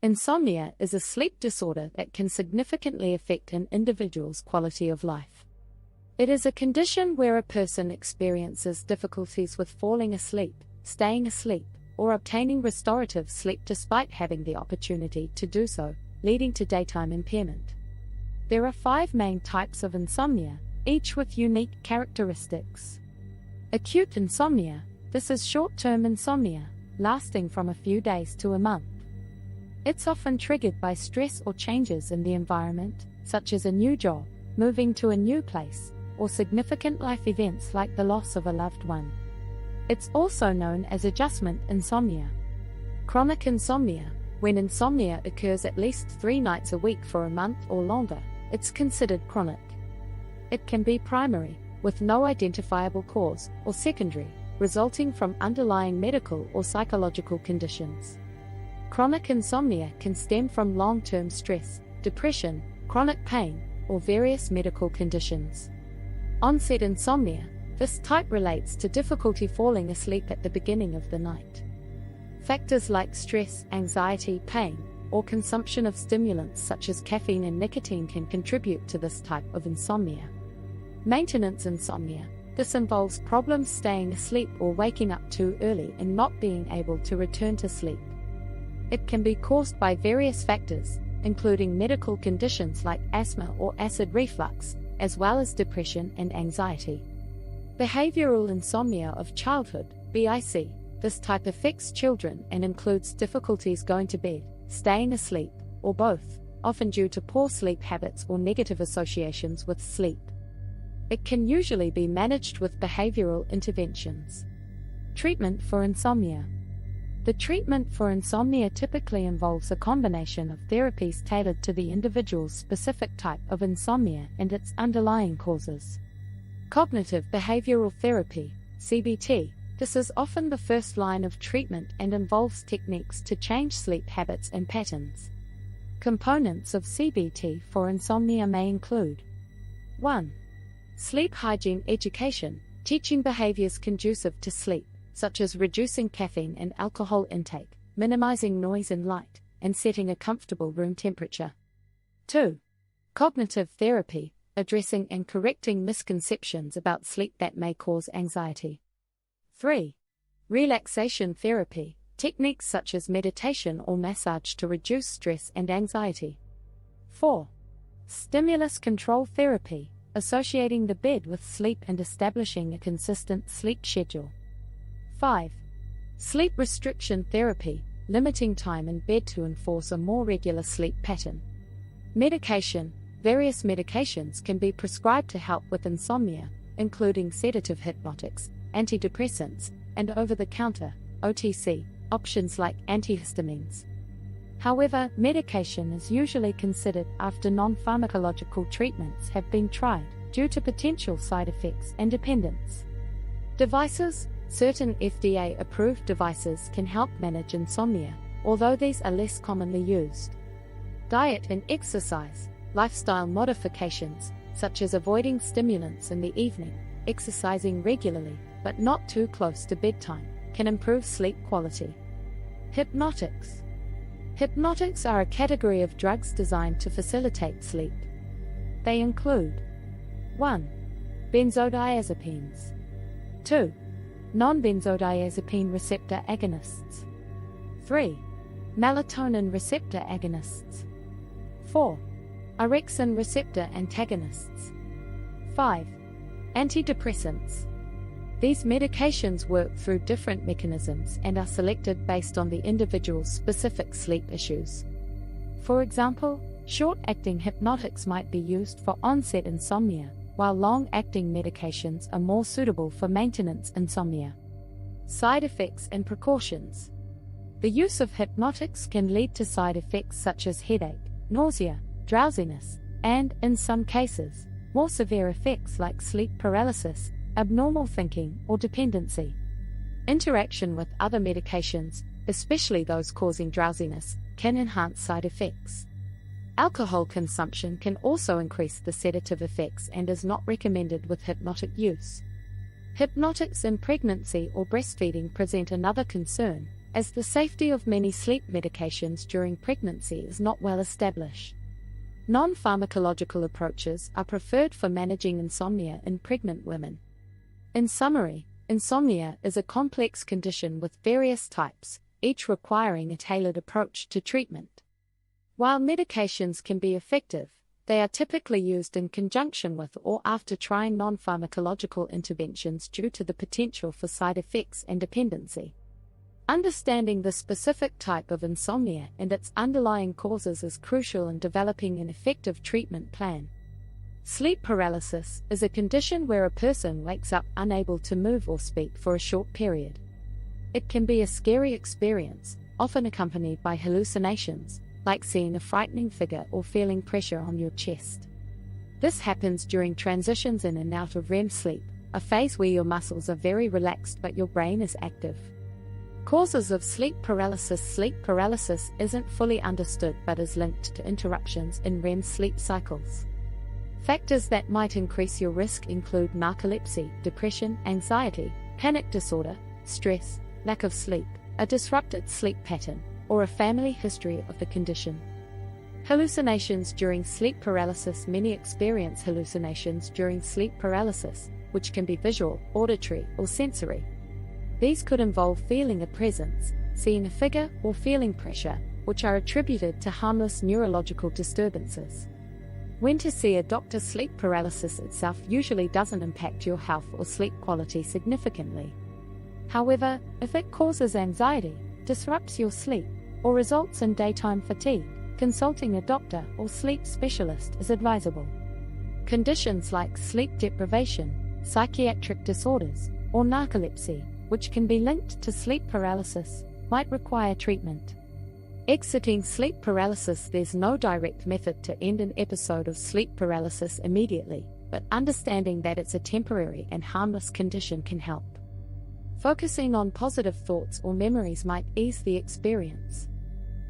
Insomnia is a sleep disorder that can significantly affect an individual's quality of life. It is a condition where a person experiences difficulties with falling asleep, staying asleep, or obtaining restorative sleep despite having the opportunity to do so, leading to daytime impairment. There are 5 main types of insomnia, each with unique characteristics. Acute insomnia. This is short-term insomnia, lasting from a few days to a month. It's often triggered by stress or changes in the environment, such as a new job, moving to a new place, or significant life events like the loss of a loved one. It's also known as adjustment insomnia. Chronic insomnia. When insomnia occurs at least 3 nights a week for a month or longer, it's considered chronic. It can be primary, with no identifiable cause, or secondary, resulting from underlying medical or psychological conditions. Chronic insomnia can stem from long-term stress, depression, chronic pain, or various medical conditions. Onset insomnia. This type relates to difficulty falling asleep at the beginning of the night. Factors like stress, anxiety, pain, or consumption of stimulants such as caffeine and nicotine can contribute to this type of insomnia. Maintenance insomnia. This involves problems staying asleep or waking up too early and not being able to return to sleep. It can be caused by various factors, including medical conditions like asthma or acid reflux, as well as depression and anxiety. Behavioral insomnia of childhood, BIC. This type affects children and includes difficulties going to bed, staying asleep, or both, often due to poor sleep habits or negative associations with sleep. It can usually be managed with behavioral interventions. Treatment for insomnia. The treatment for insomnia typically involves a combination of therapies tailored to the individual's specific type of insomnia and its underlying causes. Cognitive behavioral therapy, CBT. This is often the first line of treatment and involves techniques to change sleep habits and patterns. Components of CBT for insomnia may include 1. Sleep hygiene education, teaching behaviors conducive to sleep, such as reducing caffeine and alcohol intake, minimizing noise and light, and setting a comfortable room temperature. 2. Cognitive therapy, addressing and correcting misconceptions about sleep that may cause anxiety. 3. Relaxation therapy, techniques such as meditation or massage to reduce stress and anxiety. 4. Stimulus control therapy, associating the bed with sleep and establishing a consistent sleep schedule. 5. Sleep restriction therapy, limiting time in bed to enforce a more regular sleep pattern. Medication. Various medications can be prescribed to help with insomnia, including sedative hypnotics, antidepressants, and over-the-counter, OTC, options like antihistamines. However, medication is usually considered after non-pharmacological treatments have been tried, due to potential side effects and dependence. Devices. Certain FDA-approved devices can help manage insomnia, although these are less commonly used. Diet and exercise. Lifestyle modifications, such as avoiding stimulants in the evening, exercising regularly, but not too close to bedtime, can improve sleep quality. Hypnotics. Hypnotics are a category of drugs designed to facilitate sleep. They include 1. Benzodiazepines. 2. Non-benzodiazepine receptor agonists. 3. Melatonin receptor agonists. 4. Orexin receptor antagonists. 5. Antidepressants. These medications work through different mechanisms and are selected based on the individual's specific sleep issues. For example, short-acting hypnotics might be used for onset insomnia, while long-acting medications are more suitable for maintenance insomnia. Side effects and precautions. The use of hypnotics can lead to side effects such as headache, nausea, drowsiness, and, in some cases, more severe effects like sleep paralysis, abnormal thinking, or dependency. Interaction with other medications, especially those causing drowsiness, can enhance side effects. Alcohol consumption can also increase the sedative effects and is not recommended with hypnotic use. Hypnotics in pregnancy or breastfeeding present another concern, as the safety of many sleep medications during pregnancy is not well established. Non-pharmacological approaches are preferred for managing insomnia in pregnant women. In summary, insomnia is a complex condition with various types, each requiring a tailored approach to treatment. While medications can be effective, they are typically used in conjunction with or after trying non-pharmacological interventions due to the potential for side effects and dependency. Understanding the specific type of insomnia and its underlying causes is crucial in developing an effective treatment plan. Sleep paralysis is a condition where a person wakes up unable to move or speak for a short period. It can be a scary experience, often accompanied by hallucinations, like seeing a frightening figure or feeling pressure on your chest. This happens during transitions in and out of REM sleep, a phase where your muscles are very relaxed but your brain is active. Causes of sleep paralysis. Sleep paralysis isn't fully understood but is linked to interruptions in REM sleep cycles. Factors that might increase your risk include narcolepsy, depression, anxiety, panic disorder, stress, lack of sleep, a disrupted sleep pattern, or a family history of the condition. Hallucinations during sleep paralysis. Many experience hallucinations during sleep paralysis, which can be visual, auditory, or sensory. These could involve feeling a presence, seeing a figure, or feeling pressure, which are attributed to harmless neurological disturbances. When to see a doctor. Sleep paralysis itself usually doesn't impact your health or sleep quality significantly. However, if it causes anxiety, disrupts your sleep, or results in daytime fatigue, consulting a doctor or sleep specialist is advisable. Conditions like sleep deprivation, psychiatric disorders, or narcolepsy, which can be linked to sleep paralysis, might require treatment. Exiting sleep paralysis. There's no direct method to end an episode of sleep paralysis immediately, but understanding that it's a temporary and harmless condition can help. Focusing on positive thoughts or memories might ease the experience.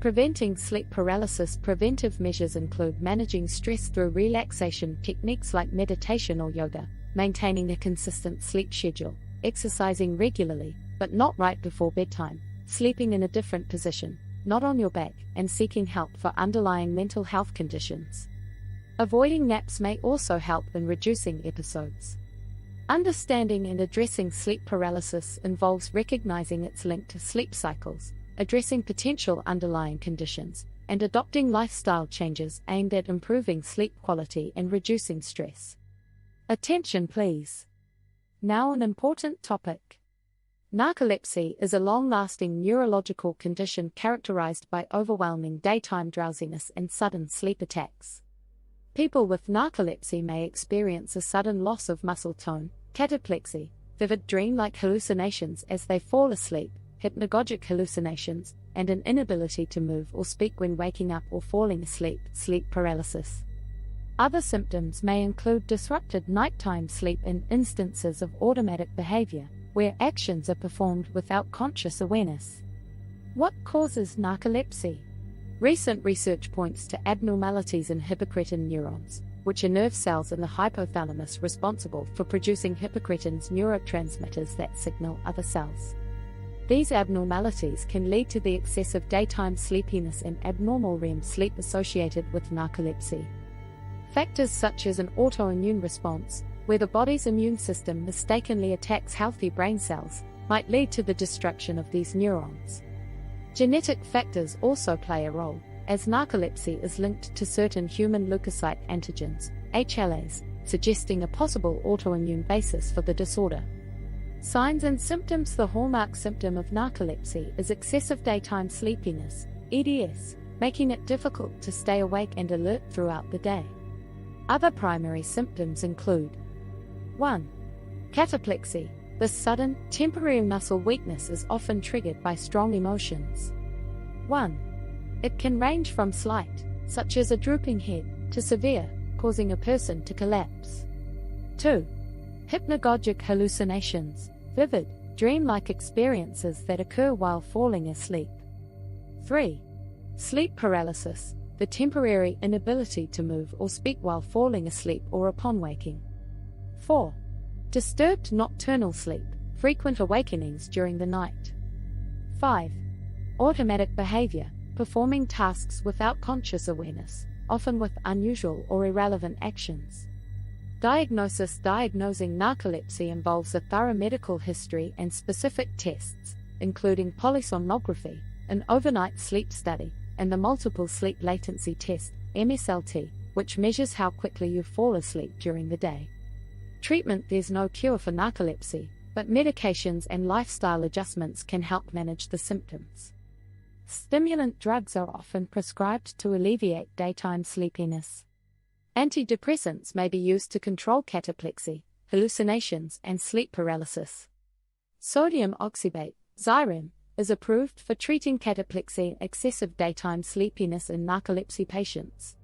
Preventing sleep paralysis. Preventive measures include managing stress through relaxation techniques like meditation or yoga, maintaining a consistent sleep schedule, exercising regularly, but not right before bedtime, sleeping in a different position, not on your back, and seeking help for underlying mental health conditions. Avoiding naps may also help in reducing episodes. Understanding and addressing sleep paralysis involves recognizing its link to sleep cycles, addressing potential underlying conditions, and adopting lifestyle changes aimed at improving sleep quality and reducing stress. Attention please. Now an important topic. Narcolepsy is a long-lasting neurological condition characterized by overwhelming daytime drowsiness and sudden sleep attacks. People with narcolepsy may experience a sudden loss of muscle tone, cataplexy, vivid dream-like hallucinations as they fall asleep, hypnagogic hallucinations, and an inability to move or speak when waking up or falling asleep, sleep paralysis. Other symptoms may include disrupted nighttime sleep and instances of automatic behavior, where actions are performed without conscious awareness. What causes narcolepsy? Recent research points to abnormalities in hypocretin neurons, which are nerve cells in the hypothalamus responsible for producing hypocretins, neurotransmitters that signal other cells. These abnormalities can lead to the excessive daytime sleepiness and abnormal REM sleep associated with narcolepsy. Factors such as an autoimmune response, where the body's immune system mistakenly attacks healthy brain cells, might lead to the destruction of these neurons. Genetic factors also play a role, as narcolepsy is linked to certain human leukocyte antigens, HLAs, suggesting a possible autoimmune basis for the disorder. Signs and symptoms. The hallmark symptom of narcolepsy is excessive daytime sleepiness, EDS, making it difficult to stay awake and alert throughout the day. Other primary symptoms include 1. Cataplexy. This sudden, temporary muscle weakness is often triggered by strong emotions. 1. It can range from slight, such as a drooping head, to severe, causing a person to collapse. 2. Hypnagogic hallucinations, vivid, dream-like experiences that occur while falling asleep. 3. Sleep paralysis, the temporary inability to move or speak while falling asleep or upon waking. 4. Disturbed nocturnal sleep, frequent awakenings during the night. 5. Automatic behavior, performing tasks without conscious awareness, often with unusual or irrelevant actions. Diagnosis. Diagnosing narcolepsy involves a thorough medical history and specific tests, including polysomnography, an overnight sleep study, and the multiple sleep latency test, MSLT, which measures how quickly you fall asleep during the day. Treatment. There's no cure for narcolepsy, but medications and lifestyle adjustments can help manage the symptoms. Stimulant drugs are often prescribed to alleviate daytime sleepiness. Antidepressants may be used to control cataplexy, hallucinations, and sleep paralysis. Sodium oxybate, Xyrem, is approved for treating cataplexy and excessive daytime sleepiness in narcolepsy patients.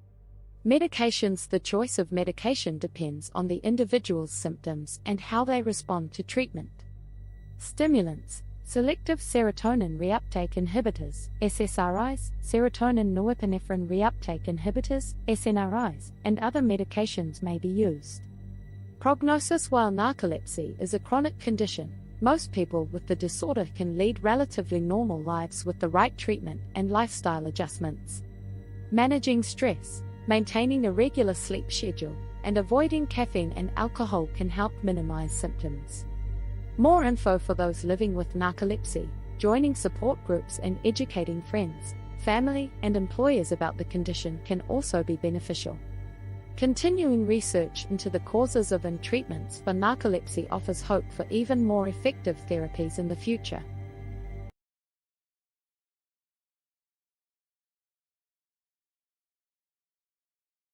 Medications. The choice of medication depends on the individual's symptoms and how they respond to treatment. Stimulants. Selective serotonin reuptake inhibitors, SSRIs, serotonin norepinephrine reuptake inhibitors, SNRIs, and other medications may be used. Prognosis. While narcolepsy is a chronic condition, most people with the disorder can lead relatively normal lives with the right treatment and lifestyle adjustments. Managing stress, maintaining a regular sleep schedule, and avoiding caffeine and alcohol can help minimize symptoms. More info for those living with narcolepsy, joining support groups and educating friends, family, and employers about the condition can also be beneficial. Continuing research into the causes of and treatments for narcolepsy offers hope for even more effective therapies in the future.